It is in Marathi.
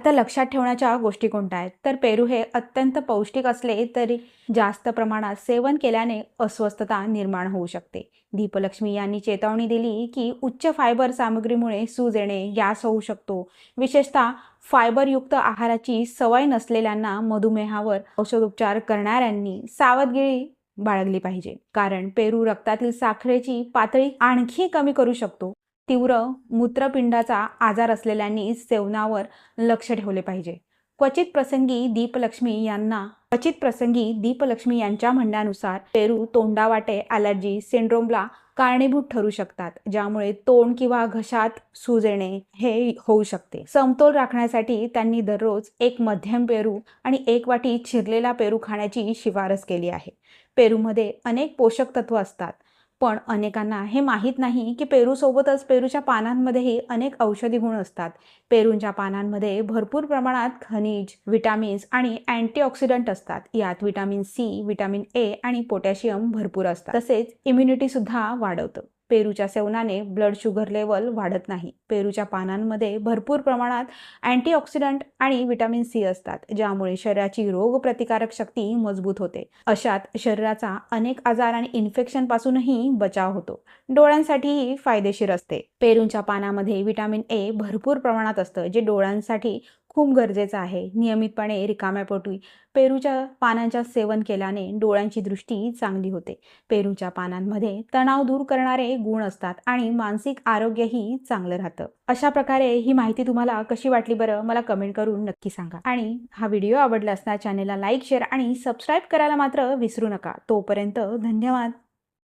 तर लक्षात ठेवण्याच्या गोष्टी कोणत्या आहेत? तर पेरू हे अत्यंत पौष्टिक असले तरी जास्त प्रमाणात सेवन केल्याने अस्वस्थता निर्माण होऊ शकते. दीपलक्ष्मी यांनी चेतावणी दिली की उच्च फायबर सामग्रीमुळे सूज येणे, गॅस होऊ शकतो. विशेषतः फायबरयुक्त आहाराची सवय नसलेल्यांना, मधुमेहावर औषधोपचार करणाऱ्यांनी सावधगिरी बाळगली पाहिजे. कारण पेरू रक्तातील साखरेची पातळी आणखी कमी करू शकतो. तीव्र मूत्रपिंडाचा आजार असलेल्यांनी सेवनावर लक्ष ठेवले पाहिजे. क्वचित प्रसंगी दीपलक्ष्मी यांच्या म्हणण्यानुसार पेरू तोंडावाटे ॲलर्जी सिंड्रोमला कारणीभूत ठरू शकतात, ज्यामुळे तोंड किंवा घशात सूज येणे हे होऊ शकते. समतोल राखण्यासाठी त्यांनी दररोज एक मध्यम पेरू आणि 1 वाटी चिरलेला पेरू खाण्याची शिफारस केली आहे. पेरूमध्ये अनेक पोषक तत्व असतात, पण अनेकांना हे माहीत नाही की पेरूसोबतच पेरूच्या पानांमध्येही अनेक औषधी गुण असतात. पेरूंच्या पानांमध्ये भरपूर प्रमाणात खनिज, विटामिन्स आणि अँटीऑक्सिडंट असतात. यात विटामिन सी, विटामिन ए आणि पोटॅशियम भरपूर असतात. तसेच इम्युनिटी सुद्धा वाढवतं. पेरूच्या सेवनाने ब्लड शुगर लेवल वाढत नाही. पेरूच्या पानांमध्ये भरपूर प्रमाणात अँटीऑक्सिडंट आणि विटामिन सी असतात, ज्यामुळे शरीराची रोगप्रतिकारक शक्ती मजबूत होते. अशात शरीराचा अनेक आजार आणि इन्फेक्शन पासूनही बचाव होतो. डोळ्यांसाठीही फायदेशीर असते. पेरूंच्या पानामध्ये विटामिन ए भरपूर प्रमाणात असतं, जे डोळ्यांसाठी खूप गरजेचं आहे. नियमितपणे रिकाम्या पोटी पेरूच्या पानांच्या सेवन केल्याने डोळ्यांची दृष्टी चांगली होते. पेरूच्या पानांमध्ये तणाव दूर करणारे गुण असतात आणि मानसिक आरोग्यही चांगलं राहतं. अशा प्रकारे ही माहिती तुम्हाला कशी वाटली बरं? मला कमेंट करून नक्की सांगा. आणि हा व्हिडिओ आवडला असता चॅनेलला लाईक, शेअर आणि सबस्क्राईब करायला मात्र विसरू नका. तोपर्यंत धन्यवाद.